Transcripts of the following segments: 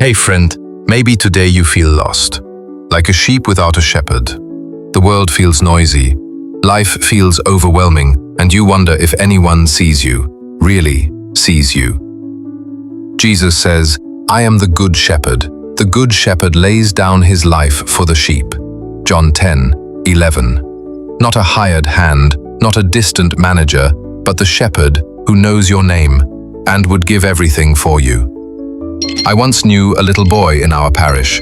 Hey friend, maybe today you feel lost. Like a sheep without a shepherd. The world feels noisy, life feels overwhelming, and you wonder if anyone sees you, really sees you. Jesus says, I am the good shepherd. The good shepherd lays down his life for the sheep. John 10:11. Not a hired hand, not a distant manager, but the shepherd who knows your name and would give everything for you. I once knew a little boy in our parish.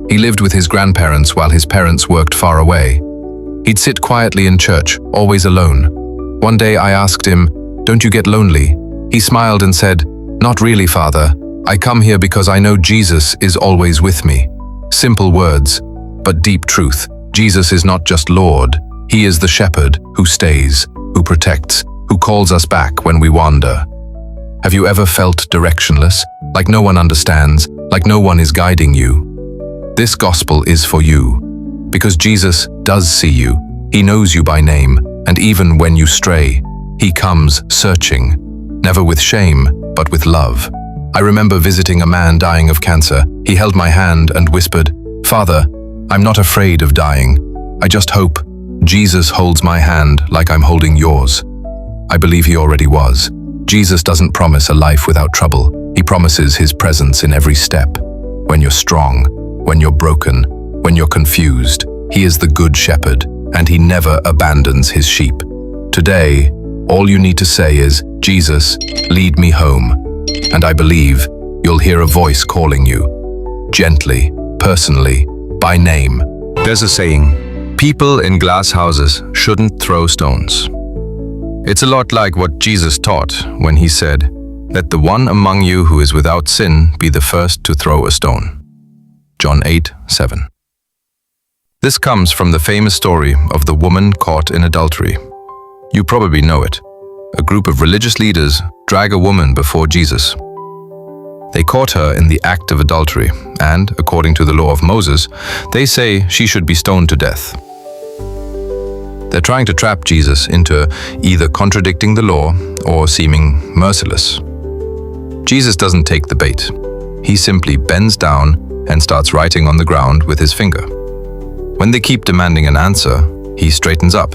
He lived with his grandparents while his parents worked far away. He'd sit quietly in church, always alone. One day I asked him, "Don't you get lonely?" He smiled and said, "Not really, Father. I come here because I know Jesus is always with me." Simple words, but deep truth. Jesus is not just Lord. He is the shepherd who stays, who protects, who calls us back when we wander. Have you ever felt directionless, like no one understands, like no one is guiding you? This gospel is for you, because Jesus does see you. He knows you by name, and even when you stray, he comes searching, never with shame, but with love. I remember visiting a man dying of cancer. He held my hand and whispered, "Father, I'm not afraid of dying. I just hope Jesus holds my hand like I'm holding yours." I believe he already was. Jesus doesn't promise a life without trouble. He promises his presence in every step. When you're strong, when you're broken, when you're confused, he is the good shepherd, and he never abandons his sheep. Today, all you need to say is, "Jesus, lead me home." And I believe you'll hear a voice calling you, gently, personally, by name. There's a saying, people in glass houses shouldn't throw stones. It's a lot like what Jesus taught when he said, "Let the one among you who is without sin be the first to throw a stone." John 8:7. This comes from the famous story of the woman caught in adultery. You probably know it. A group of religious leaders drag a woman before Jesus. They caught her in the act of adultery, and, according to the law of Moses, they say she should be stoned to death. They're trying to trap Jesus into either contradicting the law or seeming merciless. Jesus doesn't take the bait. He simply bends down and starts writing on the ground with his finger. When they keep demanding an answer, he straightens up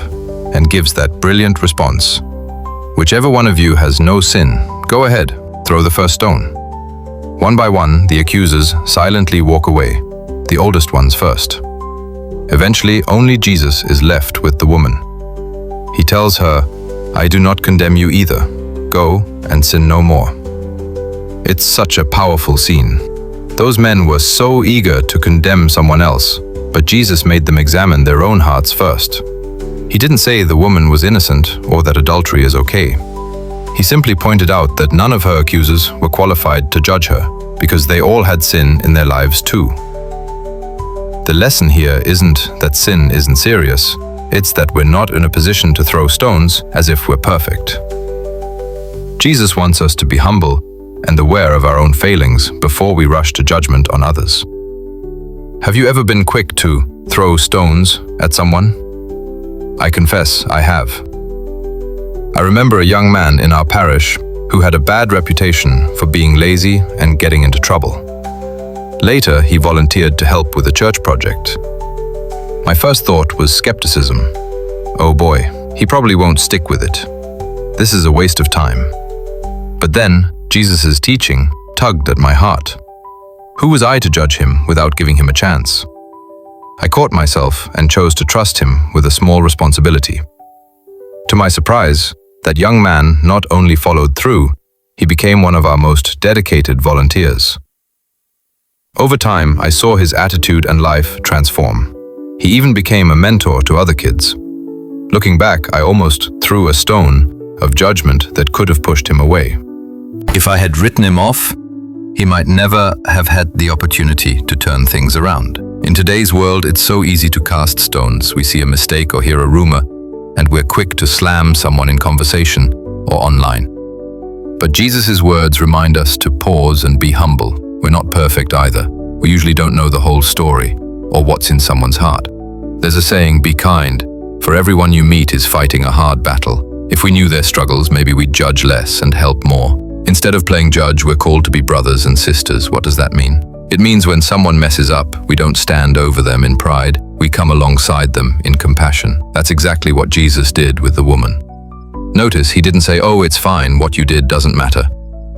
and gives that brilliant response. "Whichever one of you has no sin, go ahead, throw the first stone." One by one, the accusers silently walk away, the oldest ones first. Eventually, only Jesus is left with the woman. He tells her, "I do not condemn you either. Go and sin no more." It's such a powerful scene. Those men were so eager to condemn someone else, but Jesus made them examine their own hearts first. He didn't say the woman was innocent or that adultery is okay. He simply pointed out that none of her accusers were qualified to judge her, because they all had sin in their lives too. The lesson here isn't that sin isn't serious, it's that we're not in a position to throw stones as if we're perfect. Jesus wants us to be humble and aware of our own failings before we rush to judgment on others. Have you ever been quick to throw stones at someone? I confess, I have. I remember a young man in our parish who had a bad reputation for being lazy and getting into trouble. Later, he volunteered to help with a church project. My first thought was skepticism. Oh boy, he probably won't stick with it. This is a waste of time. But then, Jesus' teaching tugged at my heart. Who was I to judge him without giving him a chance? I caught myself and chose to trust him with a small responsibility. To my surprise, that young man not only followed through, he became one of our most dedicated volunteers. Over time, I saw his attitude and life transform. He even became a mentor to other kids. Looking back, I almost threw a stone of judgment that could have pushed him away. If I had written him off, he might never have had the opportunity to turn things around. In today's world, it's so easy to cast stones. We see a mistake or hear a rumor, and we're quick to slam someone in conversation or online. But Jesus' words remind us to pause and be humble. We're not perfect either. We usually don't know the whole story or what's in someone's heart. There's a saying, be kind, for everyone you meet is fighting a hard battle. If we knew their struggles, maybe we'd judge less and help more. Instead of playing judge, we're called to be brothers and sisters. What does that mean? It means when someone messes up, we don't stand over them in pride, we come alongside them in compassion. That's exactly what Jesus did with the woman. Notice, he didn't say, "Oh, it's fine, what you did doesn't matter."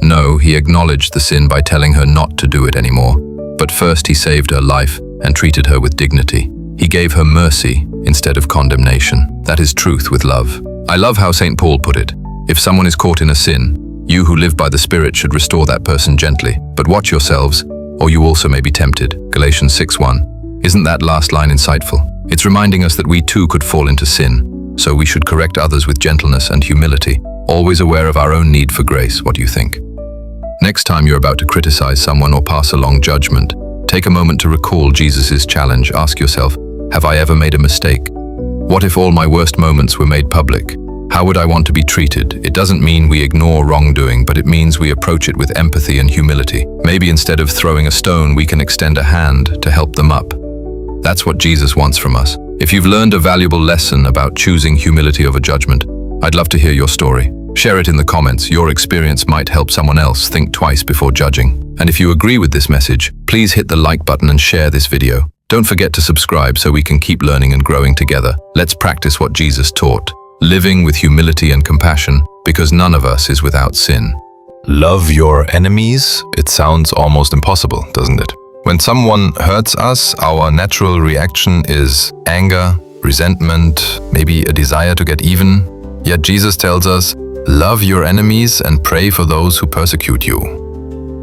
No, he acknowledged the sin by telling her not to do it anymore. But first he saved her life and treated her with dignity. He gave her mercy instead of condemnation. That is truth with love. I love how St. Paul put it. If someone is caught in a sin, you who live by the Spirit should restore that person gently. But watch yourselves, or you also may be tempted. Galatians 6:1. Isn't that last line insightful? It's reminding us that we too could fall into sin, so we should correct others with gentleness and humility, always aware of our own need for grace. What do you think? Next time you're about to criticize someone or pass along judgment, take a moment to recall Jesus' challenge. Ask yourself, have I ever made a mistake? What if all my worst moments were made public? How would I want to be treated? It doesn't mean we ignore wrongdoing, but it means we approach it with empathy and humility. Maybe instead of throwing a stone, we can extend a hand to help them up. That's what Jesus wants from us. If you've learned a valuable lesson about choosing humility over judgment, I'd love to hear your story. Share it in the comments. Your experience might help someone else think twice before judging. And if you agree with this message, please hit the like button and share this video. Don't forget to subscribe so we can keep learning and growing together. Let's practice what Jesus taught, living with humility and compassion, because none of us is without sin. Love your enemies? It sounds almost impossible, doesn't it? When someone hurts us, our natural reaction is anger, resentment, maybe a desire to get even. Yet Jesus tells us, love your enemies and pray for those who persecute you.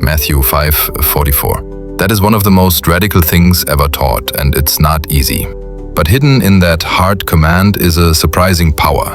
Matthew 5:44. That is one of the most radical things ever taught, and it's not easy. But hidden in that hard command is a surprising power,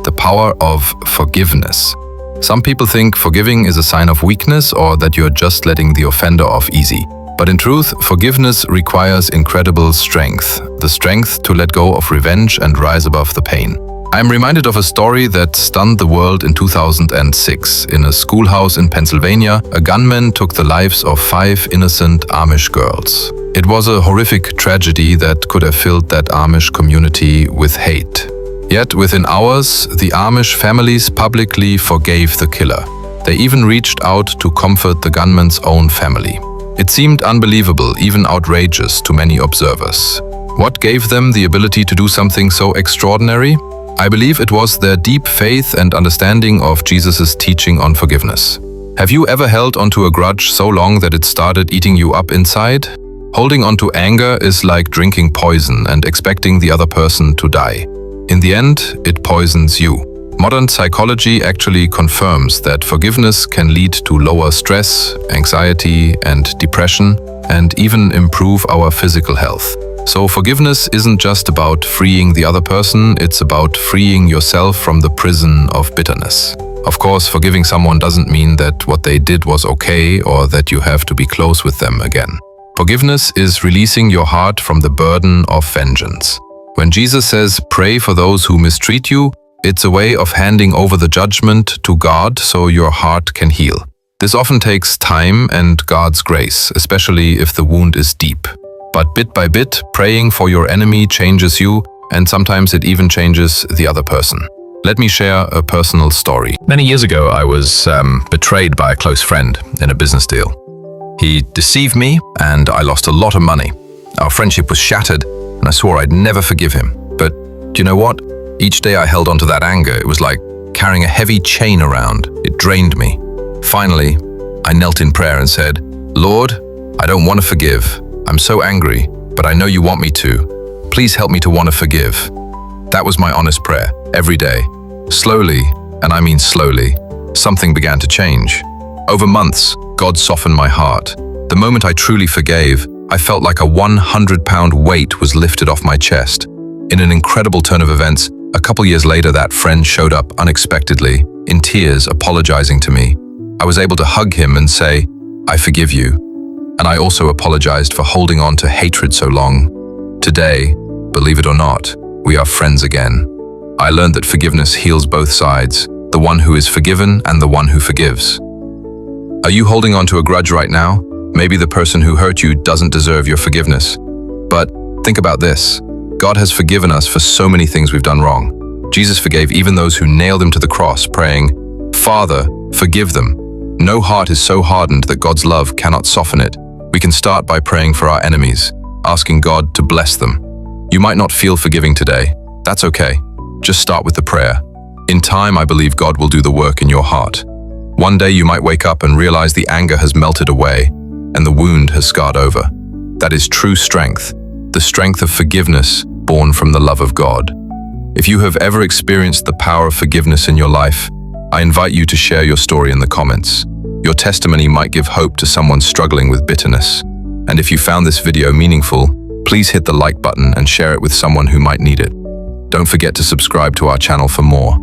the power of forgiveness. Some people think forgiving is a sign of weakness or that you're just letting the offender off easy. But in truth, forgiveness requires incredible strength, the strength to let go of revenge and rise above the pain. I'm reminded of a story that stunned the world in 2006. In a schoolhouse in Pennsylvania, a gunman took the lives of 5 innocent Amish girls. It was a horrific tragedy that could have filled that Amish community with hate. Yet within hours, the Amish families publicly forgave the killer. They even reached out to comfort the gunman's own family. It seemed unbelievable, even outrageous to many observers. What gave them the ability to do something so extraordinary? I believe it was their deep faith and understanding of Jesus' teaching on forgiveness. Have you ever held onto a grudge so long that it started eating you up inside? Holding onto anger is like drinking poison and expecting the other person to die. In the end, it poisons you. Modern psychology actually confirms that forgiveness can lead to lower stress, anxiety, and depression, and even improve our physical health. So forgiveness isn't just about freeing the other person, it's about freeing yourself from the prison of bitterness. Of course, forgiving someone doesn't mean that what they did was okay or that you have to be close with them again. Forgiveness is releasing your heart from the burden of vengeance. When Jesus says, pray for those who mistreat you, it's a way of handing over the judgment to God so your heart can heal. This often takes time and God's grace, especially if the wound is deep. But bit by bit, praying for your enemy changes you, and sometimes it even changes the other person. Let me share a personal story. Many years ago, I was betrayed by a close friend in a business deal. He deceived me, and I lost a lot of money. Our friendship was shattered, and I swore I'd never forgive him. But do you know what? Each day I held onto that anger. It was like carrying a heavy chain around. It drained me. Finally, I knelt in prayer and said, Lord, I don't want to forgive. I'm so angry, but I know you want me to. Please help me to want to forgive. That was my honest prayer, every day. Slowly, and I mean slowly, something began to change. Over months, God softened my heart. The moment I truly forgave, I felt like a 100-pound weight was lifted off my chest. In an incredible turn of events, a couple years later, that friend showed up unexpectedly, in tears, apologizing to me. I was able to hug him and say, I forgive you. And I also apologized for holding on to hatred so long. Today, believe it or not, we are friends again. I learned that forgiveness heals both sides, the one who is forgiven and the one who forgives. Are you holding on to a grudge right now? Maybe the person who hurt you doesn't deserve your forgiveness. But think about this. God has forgiven us for so many things we've done wrong. Jesus forgave even those who nailed him to the cross, praying, Father, forgive them. No heart is so hardened that God's love cannot soften it. We can start by praying for our enemies, asking God to bless them. You might not feel forgiving today. That's okay. Just start with the prayer. In time, I believe God will do the work in your heart. One day you might wake up and realize the anger has melted away and the wound has scarred over. That is true strength, the strength of forgiveness born from the love of God. If you have ever experienced the power of forgiveness in your life, I invite you to share your story in the comments. Your testimony might give hope to someone struggling with bitterness. And if you found this video meaningful, please hit the like button and share it with someone who might need it. Don't forget to subscribe to our channel for more.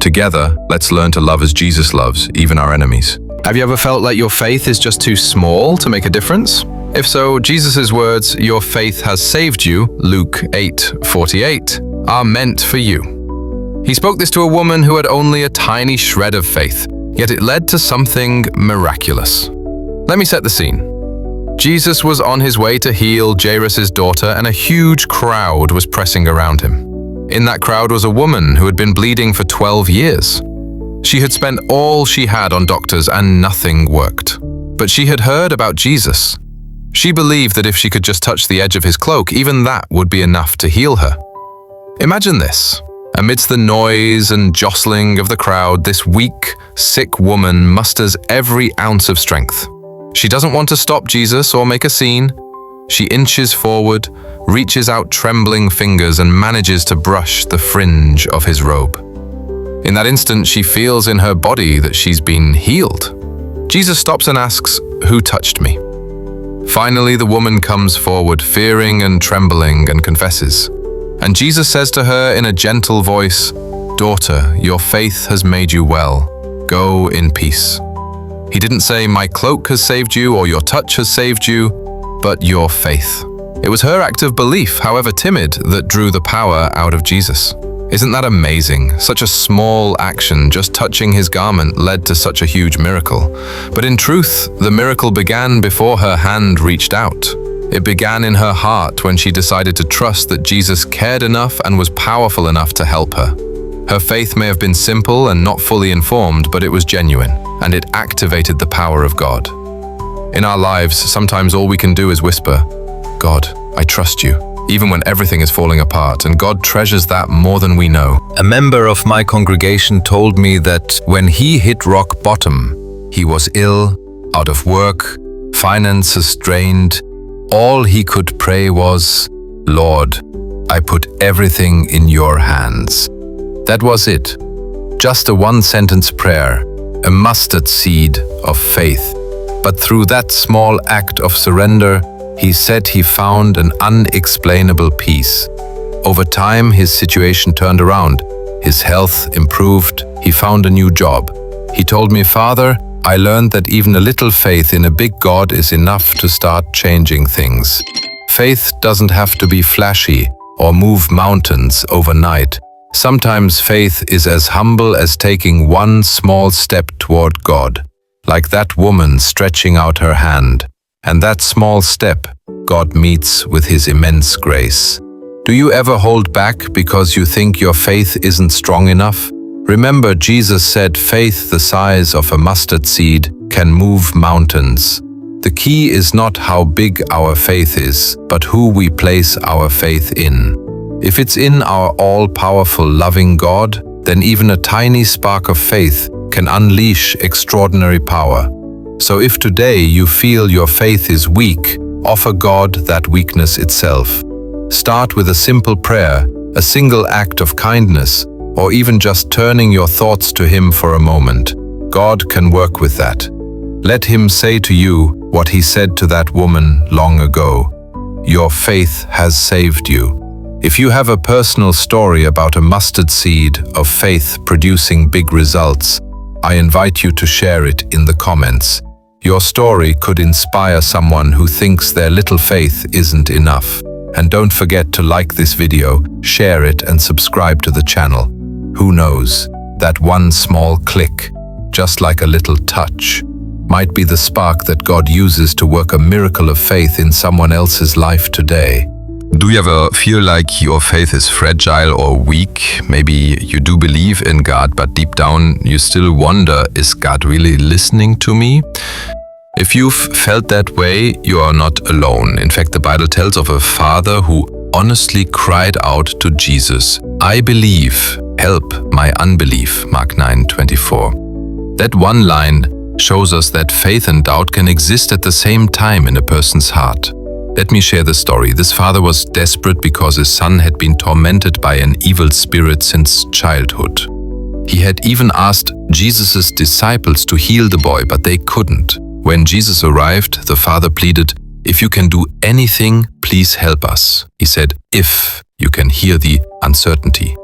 Together, let's learn to love as Jesus loves, even our enemies. Have you ever felt like your faith is just too small to make a difference? If so, Jesus' words, "Your faith has saved you," Luke 8:48, are meant for you. He spoke this to a woman who had only a tiny shred of faith, yet it led to something miraculous. Let me set the scene. Jesus was on his way to heal Jairus' daughter, and a huge crowd was pressing around him. In that crowd was a woman who had been bleeding for 12 years. She had spent all she had on doctors and nothing worked. But she had heard about Jesus. She believed that if she could just touch the edge of his cloak, even that would be enough to heal her. Imagine this. Amidst the noise and jostling of the crowd, this weak, sick woman musters every ounce of strength. She doesn't want to stop Jesus or make a scene. She inches forward, reaches out trembling fingers, and manages to brush the fringe of his robe. In that instant, she feels in her body that she's been healed. Jesus stops and asks, "Who touched me?" Finally, the woman comes forward, fearing and trembling, and confesses. And Jesus says to her in a gentle voice, "Daughter, your faith has made you well. Go in peace." He didn't say, "My cloak has saved you," or "Your touch has saved you," but "Your faith." It was her act of belief, however timid, that drew the power out of Jesus. Isn't that amazing? Such a small action, just touching his garment, led to such a huge miracle. But in truth, the miracle began before her hand reached out. It began in her heart when she decided to trust that Jesus cared enough and was powerful enough to help her. Her faith may have been simple and not fully informed, but it was genuine, and it activated the power of God. In our lives, sometimes all we can do is whisper, "God, I trust you," even when everything is falling apart, and God treasures that more than we know. A member of my congregation told me that when he hit rock bottom, he was ill, out of work, finances strained. All he could pray was, "Lord, I put everything in your hands." That was it. Just a one-sentence prayer, a mustard seed of faith. But through that small act of surrender, he said he found an unexplainable peace. Over time, his situation turned around. His health improved. He found a new job. He told me, "Father, I learned that even a little faith in a big God is enough to start changing things." Faith doesn't have to be flashy or move mountains overnight. Sometimes faith is as humble as taking one small step toward God, like that woman stretching out her hand. And that small step, God meets with his immense grace. Do you ever hold back because you think your faith isn't strong enough? Remember, Jesus said faith the size of a mustard seed can move mountains. The key is not how big our faith is, but who we place our faith in. If it's in our all-powerful, loving God, then even a tiny spark of faith can unleash extraordinary power. So if today you feel your faith is weak, offer God that weakness itself. Start with a simple prayer, a single act of kindness, or even just turning your thoughts to Him for a moment. God can work with that. Let Him say to you what He said to that woman long ago. Your faith has saved you. If you have a personal story about a mustard seed of faith producing big results, I invite you to share it in the comments. Your story could inspire someone who thinks their little faith isn't enough. And don't forget to like this video, share it, and subscribe to the channel. Who knows, that one small click, just like a little touch, might be the spark that God uses to work a miracle of faith in someone else's life today. Do you ever feel like your faith is fragile or weak? Maybe you do believe in God, but deep down you still wonder, is God really listening to me? If you've felt that way, you are not alone. In fact, the Bible tells of a father who honestly cried out to Jesus, "I believe, help my unbelief," Mark 9:24. That one line shows us that faith and doubt can exist at the same time in a person's heart. Let me share the story. This father was desperate because his son had been tormented by an evil spirit since childhood. He had even asked Jesus' disciples to heal the boy, but they couldn't. When Jesus arrived, the father pleaded, "If you can do anything, please help us." He said, "If you can hear the uncertainty."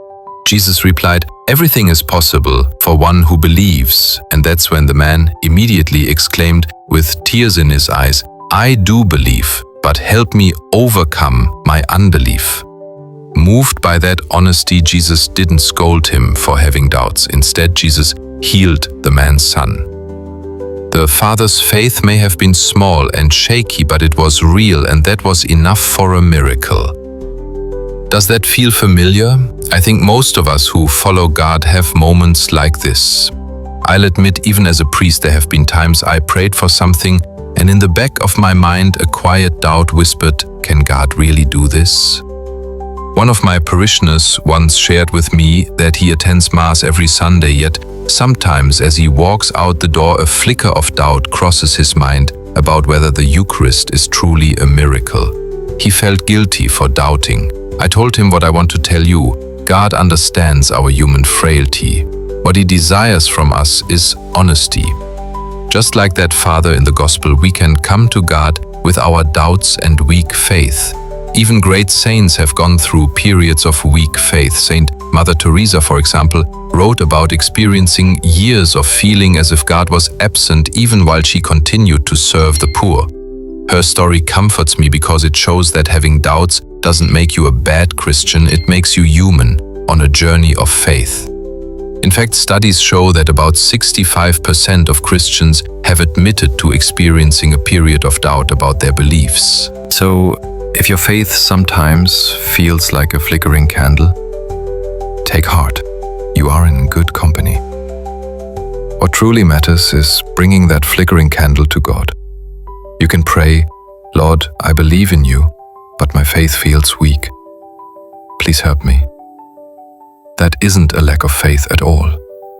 Jesus replied, "Everything is possible for one who believes." And that's when the man immediately exclaimed with tears in his eyes, "I do believe, but help me overcome my unbelief." Moved by that honesty, Jesus didn't scold him for having doubts. Instead, Jesus healed the man's son. The father's faith may have been small and shaky, but it was real, and that was enough for a miracle. Does that feel familiar? I think most of us who follow God have moments like this. I'll admit, even as a priest, there have been times I prayed for something, and in the back of my mind a quiet doubt whispered, "Can God really do this?" One of my parishioners once shared with me that he attends Mass every Sunday, yet sometimes as he walks out the door a flicker of doubt crosses his mind about whether the Eucharist is truly a miracle. He felt guilty for doubting. I told him what I want to tell you. God understands our human frailty. What He desires from us is honesty. Just like that father in the Gospel, we can come to God with our doubts and weak faith. Even great saints have gone through periods of weak faith. Saint Mother Teresa, for example, wrote about experiencing years of feeling as if God was absent even while she continued to serve the poor. Her story comforts me because it shows that having doubts doesn't make you a bad Christian, it makes you human on a journey of faith. In fact, studies show that about 65% of Christians have admitted to experiencing a period of doubt about their beliefs. So, if your faith sometimes feels like a flickering candle, take heart. You are in good company. What truly matters is bringing that flickering candle to God. You can pray, "Lord, I believe in you, but my faith feels weak. Please help me." That isn't a lack of faith at all.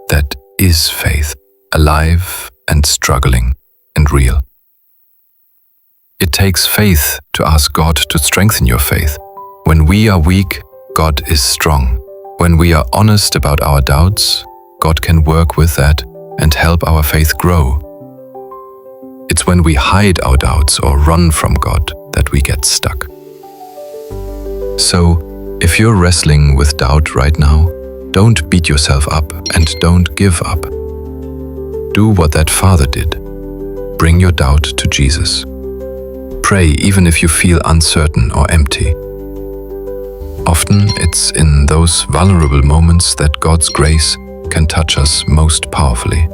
That is faith, alive and struggling and real. It takes faith to ask God to strengthen your faith. When we are weak, God is strong. When we are honest about our doubts, God can work with that and help our faith grow. It's when we hide our doubts or run from God that we get stuck. So, if you're wrestling with doubt right now, don't beat yourself up and don't give up. Do what that father did. Bring your doubt to Jesus. Pray even if you feel uncertain or empty. Often it's in those vulnerable moments that God's grace can touch us most powerfully.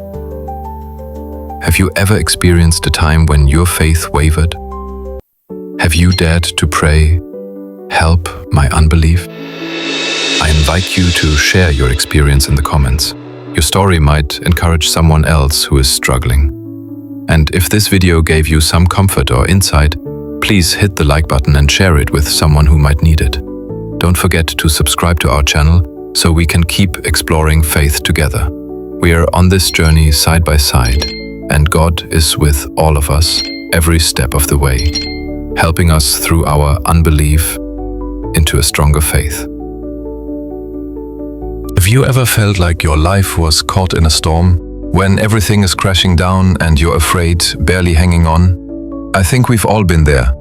Have you ever experienced a time when your faith wavered? Have you dared to pray, "Help my unbelief"? I invite you to share your experience in the comments. Your story might encourage someone else who is struggling. And if this video gave you some comfort or insight, please hit the like button and share it with someone who might need it. Don't forget to subscribe to our channel so we can keep exploring faith together. We are on this journey side by side, and God is with all of us every step of the way, helping us through our unbelief into a stronger faith. Have you ever felt like your life was caught in a storm? When everything is crashing down and you're afraid, barely hanging on? I think we've all been there.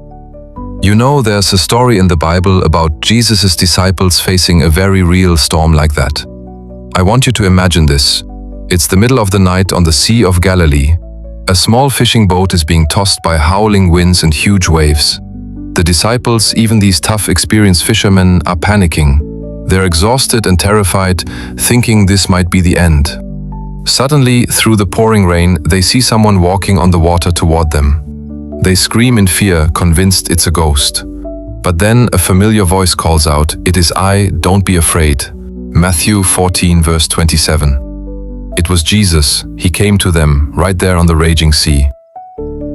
You know, there's a story in the Bible about Jesus' disciples facing a very real storm like that. I want you to imagine this. It's the middle of the night on the Sea of Galilee. A small fishing boat is being tossed by howling winds and huge waves. The disciples, even these tough, experienced fishermen, are panicking. They're exhausted and terrified, thinking this might be the end. Suddenly, through the pouring rain, they see someone walking on the water toward them. They scream in fear, convinced it's a ghost. But then a familiar voice calls out, "It is I, don't be afraid." Matthew 14 verse 27. It was Jesus. He came to them, right there on the raging sea.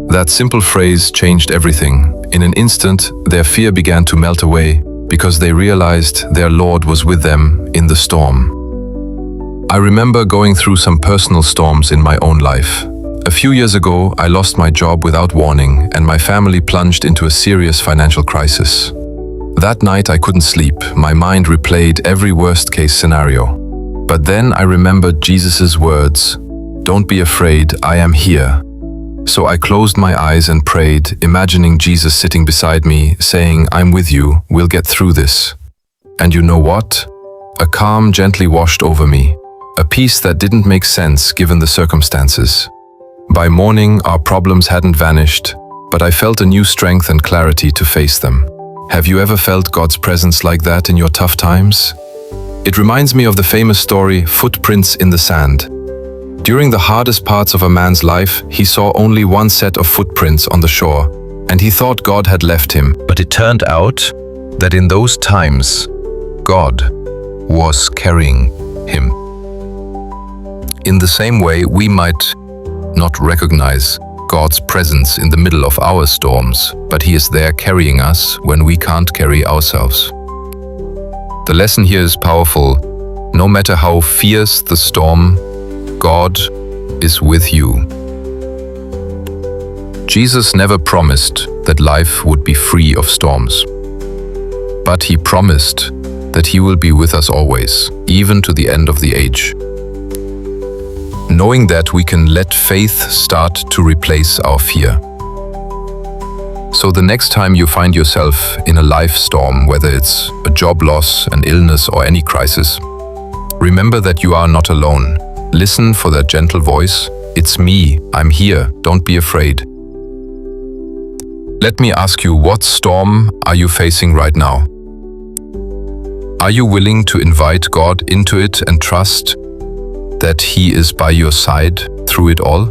That simple phrase changed everything. In an instant, their fear began to melt away because they realized their Lord was with them in the storm. I remember going through some personal storms in my own life. A few years ago, I lost my job without warning, and my family plunged into a serious financial crisis. That night I couldn't sleep. My mind replayed every worst-case scenario. But then I remembered Jesus' words, "Don't be afraid, I am here." So I closed my eyes and prayed, imagining Jesus sitting beside me, saying, "I'm with you, we'll get through this." And you know what? A calm gently washed over me, a peace that didn't make sense given the circumstances. By morning, our problems hadn't vanished, but I felt a new strength and clarity to face them. Have you ever felt God's presence like that in your tough times? It reminds me of the famous story, Footprints in the Sand. During the hardest parts of a man's life, he saw only one set of footprints on the shore, and he thought God had left him. But it turned out that in those times, God was carrying him. In the same way, we might not recognize God's presence in the middle of our storms, but He is there carrying us when we can't carry ourselves. The lesson here is powerful. No matter how fierce the storm, God is with you. Jesus never promised that life would be free of storms, but He promised that He will be with us always, even to the end of the age. Knowing that, we can let faith start to replace our fear. So the next time you find yourself in a life storm, whether it's a job loss, an illness, or any crisis, remember that you are not alone. Listen for that gentle voice. "It's me, I'm here, don't be afraid." Let me ask you, what storm are you facing right now? Are you willing to invite God into it and trust that He is by your side through it all?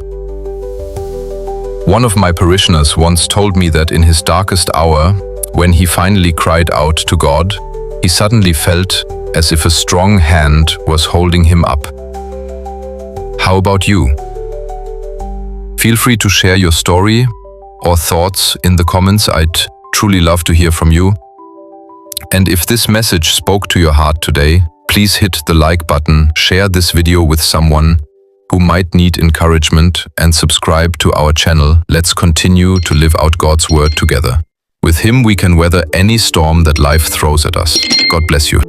One of my parishioners once told me that in his darkest hour, when he finally cried out to God, he suddenly felt as if a strong hand was holding him up. How about you? Feel free to share your story or thoughts in the comments. I'd truly love to hear from you. And if this message spoke to your heart today, please hit the like button, share this video with someone who might need encouragement, and subscribe to our channel. Let's continue to live out God's word together. With Him we can weather any storm that life throws at us. God bless you.